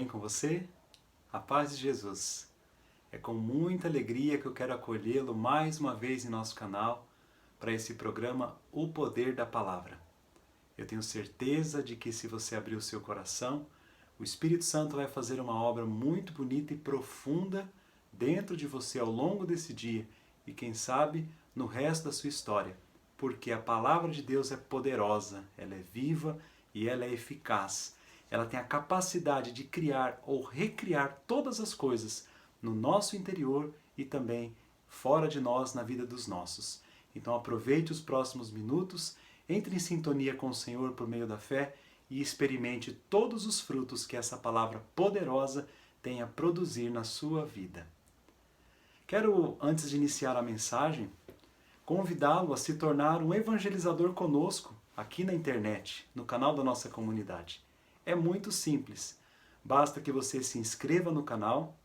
bem com você? A paz de Jesus. É com muita alegria que eu quero acolhê-lo mais uma vez em nosso canal para esse programa O Poder da Palavra. Eu tenho certeza de que se você abrir o seu coração, o Espírito Santo vai fazer uma obra muito bonita e profunda dentro de você ao longo desse dia e quem sabe no resto da sua história, porque a Palavra de Deus é poderosa, ela é viva e ela é eficaz. Ela tem a capacidade de criar ou recriar todas as coisas no nosso interior e também fora de nós, na vida dos nossos. Então aproveite os próximos minutos, entre em sintonia com o Senhor por meio da fé e experimente todos os frutos que essa palavra poderosa tem a produzir na sua vida. Quero, antes de iniciar a mensagem, convidá-lo a se tornar um evangelizador conosco aqui na internet, no canal da nossa comunidade. É muito simples, basta que você se inscreva no canal,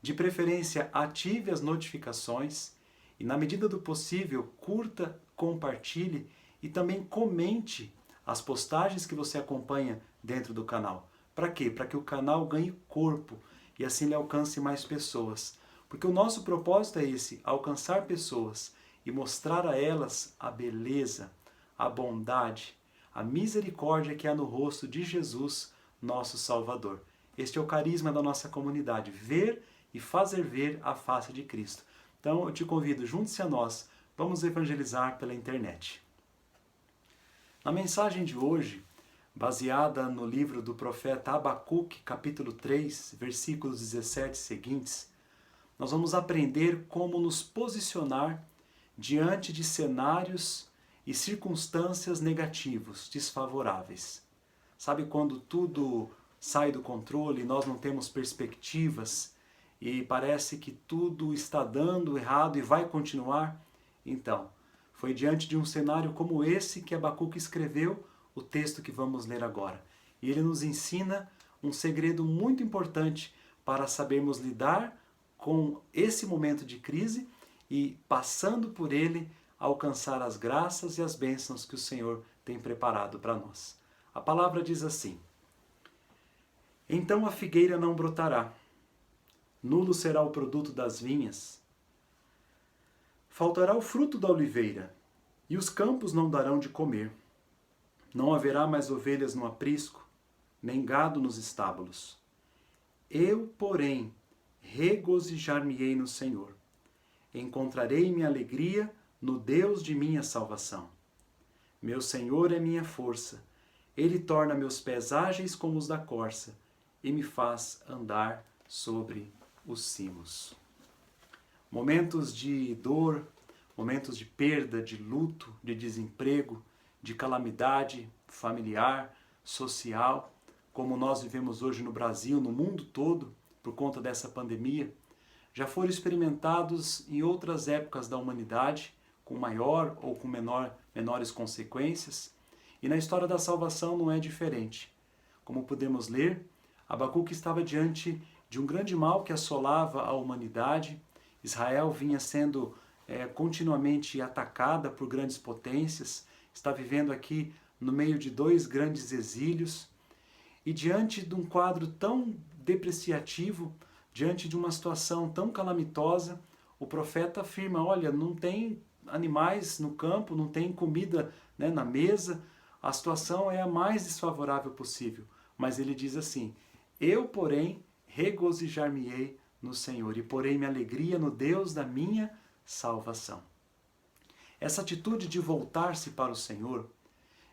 de preferência ative as notificações e, na medida do possível, curta, compartilhe e também comente as postagens que você acompanha dentro do canal. Para quê? Para que o canal ganhe corpo e assim ele alcance mais pessoas. Porque o nosso propósito é esse, alcançar pessoas e mostrar a elas a beleza, a bondade, a misericórdia que há no rosto de Jesus, nosso Salvador. Este é o carisma da nossa comunidade, ver e fazer ver a face de Cristo. Então eu te convido, junte-se a nós, vamos evangelizar pela internet. Na mensagem de hoje, baseada no livro do profeta Abacuque, capítulo 3, versículos 17 seguintes, nós vamos aprender como nos posicionar diante de cenários e circunstâncias negativos, desfavoráveis. Sabe quando tudo sai do controle, nós não temos perspectivas e parece que tudo está dando errado e vai continuar? Então, foi diante de um cenário como esse que Abacuque escreveu o texto que vamos ler agora. E ele nos ensina um segredo muito importante para sabermos lidar com esse momento de crise e, passando por ele, alcançar as graças e as bênçãos que o Senhor tem preparado para nós. A palavra diz assim: Então a figueira não brotará, nulo será o produto das vinhas, faltará o fruto da oliveira, e os campos não darão de comer. Não haverá mais ovelhas no aprisco, nem gado nos estábulos. Eu, porém, regozijar-me-ei no Senhor. Encontrarei minha alegria no Deus de minha salvação. Meu Senhor é minha força. Ele torna meus pés ágeis como os da corça e me faz andar sobre os cimos. Momentos de dor, momentos de perda, de luto, de desemprego, de calamidade familiar, social, como nós vivemos hoje no Brasil, no mundo todo, por conta dessa pandemia, já foram experimentados em outras épocas da humanidade, com maior ou com menores consequências, e na história da salvação não é diferente. Como podemos ler, Abacuque estava diante de um grande mal que assolava a humanidade. Israel vinha sendo continuamente atacada por grandes potências, está vivendo aqui no meio de dois grandes exílios, e diante de um quadro tão depreciativo, diante de uma situação tão calamitosa, o profeta afirma: olha, não tem animais no campo, não tem comida, na mesa, a situação é a mais desfavorável possível. Mas ele diz assim: eu, porém, regozijar-me-ei no Senhor e porém minha alegria no Deus da minha salvação. Essa atitude de voltar-se para o Senhor,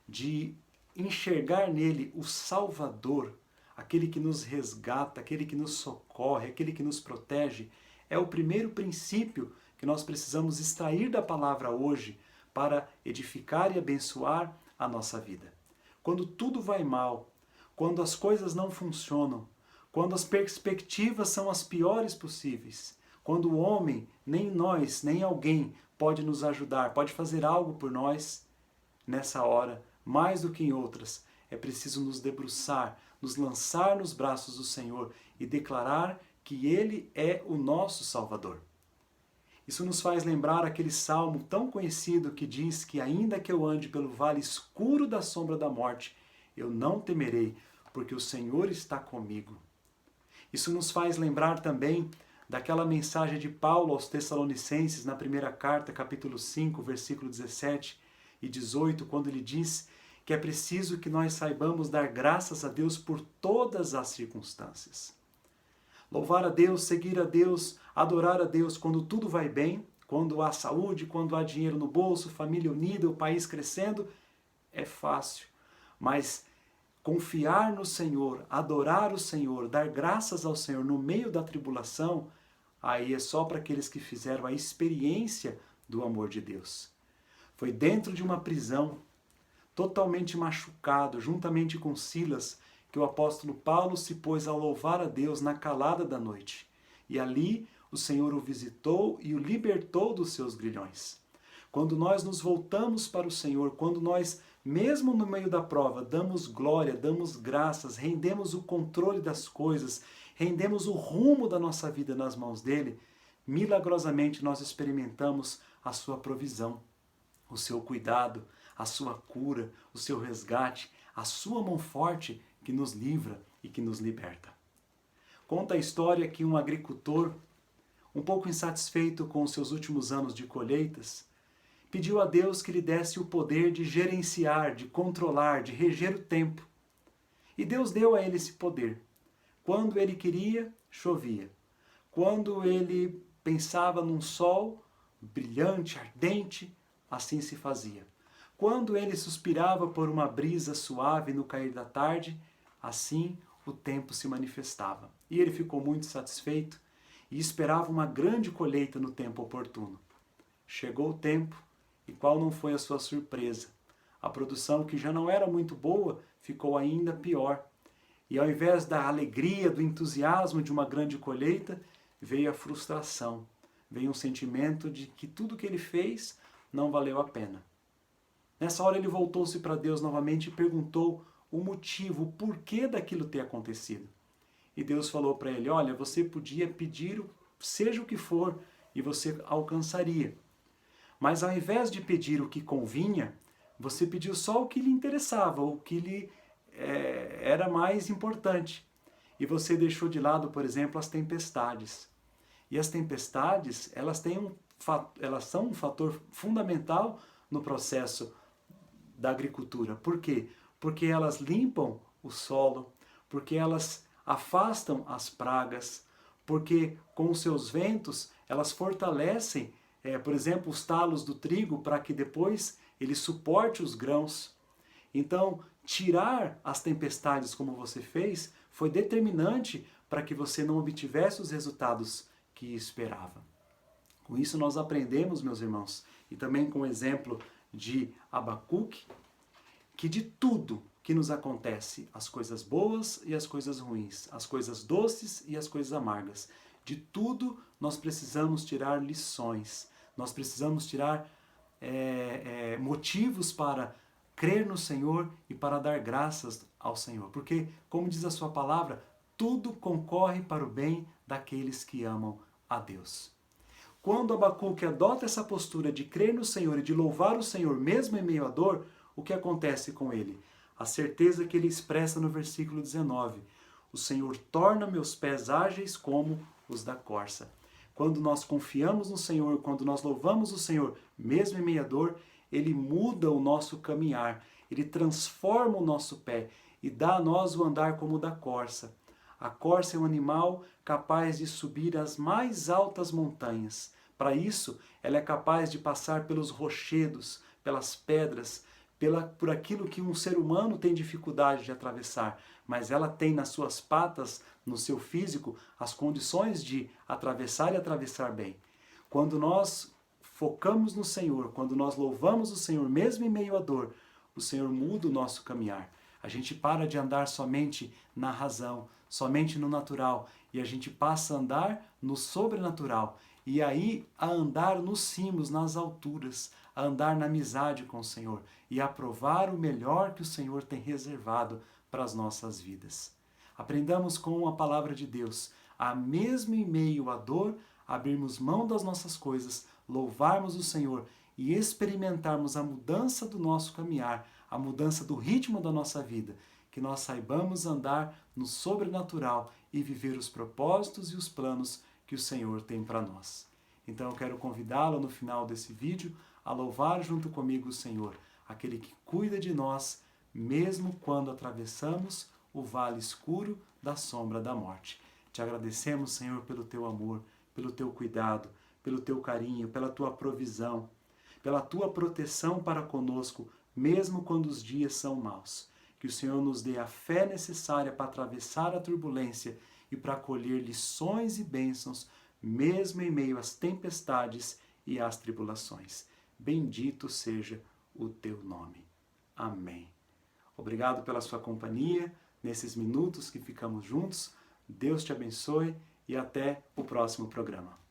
de enxergar nele o Salvador, aquele que nos resgata, aquele que nos socorre, aquele que nos protege, é o primeiro princípio que nós precisamos extrair da palavra hoje para edificar e abençoar a nossa vida. Quando tudo vai mal, quando as coisas não funcionam, quando as perspectivas são as piores possíveis, quando o homem, nem nós, nem alguém pode nos ajudar, pode fazer algo por nós, nessa hora, mais do que em outras, é preciso nos debruçar, nos lançar nos braços do Senhor e declarar que Ele é o nosso Salvador. Isso nos faz lembrar aquele salmo tão conhecido que diz que ainda que eu ande pelo vale escuro da sombra da morte, eu não temerei, porque o Senhor está comigo. Isso nos faz lembrar também daquela mensagem de Paulo aos Tessalonicenses, na primeira carta, capítulo 5, versículo 17 e 18, quando ele diz que é preciso que nós saibamos dar graças a Deus por todas as circunstâncias. Louvar a Deus, seguir a Deus, adorar a Deus quando tudo vai bem, quando há saúde, quando há dinheiro no bolso, família unida, o país crescendo, é fácil. Mas confiar no Senhor, adorar o Senhor, dar graças ao Senhor no meio da tribulação, aí é só para aqueles que fizeram a experiência do amor de Deus. Foi dentro de uma prisão, totalmente machucado, juntamente com Silas, que o apóstolo Paulo se pôs a louvar a Deus na calada da noite. E ali o Senhor o visitou e o libertou dos seus grilhões. Quando nós nos voltamos para o Senhor, quando nós, mesmo no meio da prova, damos glória, damos graças, rendemos o controle das coisas, rendemos o rumo da nossa vida nas mãos dele, milagrosamente nós experimentamos a sua provisão, o seu cuidado, a sua cura, o seu resgate, a sua mão forte que nos livra e que nos liberta. Conta a história que um agricultor, um pouco insatisfeito com os seus últimos anos de colheitas, pediu a Deus que lhe desse o poder de gerenciar, de controlar, de reger o tempo. E Deus deu a ele esse poder. Quando ele queria, chovia. Quando ele pensava num sol brilhante, ardente, assim se fazia. Quando ele suspirava por uma brisa suave no cair da tarde, assim o tempo se manifestava. E ele ficou muito satisfeito e esperava uma grande colheita no tempo oportuno. Chegou o tempo, e qual não foi a sua surpresa? A produção, que já não era muito boa, ficou ainda pior. E ao invés da alegria, do entusiasmo de uma grande colheita, veio a frustração. Veio um sentimento de que tudo que ele fez não valeu a pena. Nessa hora ele voltou-se para Deus novamente e perguntou o motivo, o porquê daquilo ter acontecido. E Deus falou para ele, olha, você podia pedir seja o que for e você alcançaria. Mas ao invés de pedir o que convinha, você pediu só o que lhe interessava, o que lhe era mais importante. E você deixou de lado, por exemplo, as tempestades. E as tempestades, elas são um fator fundamental no processo da agricultura. Por quê? Porque elas limpam o solo, porque elas afastam as pragas, porque com os seus ventos elas fortalecem, por exemplo, os talos do trigo para que depois ele suporte os grãos. Então, tirar as tempestades como você fez foi determinante para que você não obtivesse os resultados que esperava. Com isso nós aprendemos, meus irmãos, e também com o exemplo de Abacuque, que de tudo que nos acontece, as coisas boas e as coisas ruins, as coisas doces e as coisas amargas, de tudo nós precisamos tirar lições, nós precisamos tirar motivos para crer no Senhor e para dar graças ao Senhor. Porque, como diz a sua palavra, tudo concorre para o bem daqueles que amam a Deus. Quando Abacuque adota essa postura de crer no Senhor e de louvar o Senhor mesmo em meio à dor, o que acontece com ele? A certeza que ele expressa no versículo 19. O Senhor torna meus pés ágeis como os da corça. Quando nós confiamos no Senhor, quando nós louvamos o Senhor mesmo em meio à dor, Ele muda o nosso caminhar, Ele transforma o nosso pé e dá a nós o andar como o da corça. A corça é um animal capaz de subir as mais altas montanhas. Para isso, ela é capaz de passar pelos rochedos, pelas pedras, por aquilo que um ser humano tem dificuldade de atravessar, mas ela tem nas suas patas, no seu físico, as condições de atravessar e atravessar bem. Quando nós focamos no Senhor, quando nós louvamos o Senhor, mesmo em meio à dor, o Senhor muda o nosso caminhar. A gente para de andar somente na razão, somente no natural, e a gente passa a andar no sobrenatural. E aí a andar nos cimos, nas alturas, a andar na amizade com o Senhor e a provar o melhor que o Senhor tem reservado para as nossas vidas. Aprendamos com a palavra de Deus, a mesmo em meio à dor, abrirmos mão das nossas coisas, louvarmos o Senhor e experimentarmos a mudança do nosso caminhar, a mudança do ritmo da nossa vida, que nós saibamos andar no sobrenatural e viver os propósitos e os planos que o Senhor tem para nós. Então eu quero convidá-lo no final desse vídeo a louvar junto comigo o Senhor, aquele que cuida de nós, mesmo quando atravessamos o vale escuro da sombra da morte. Te agradecemos, Senhor, pelo teu amor, pelo teu cuidado, pelo teu carinho, pela tua provisão, pela tua proteção para conosco, mesmo quando os dias são maus. Que o Senhor nos dê a fé necessária para atravessar a turbulência e para colher lições e bênçãos, mesmo em meio às tempestades e às tribulações. Bendito seja o teu nome. Amém. Obrigado pela sua companhia nesses minutos que ficamos juntos. Deus te abençoe e até o próximo programa.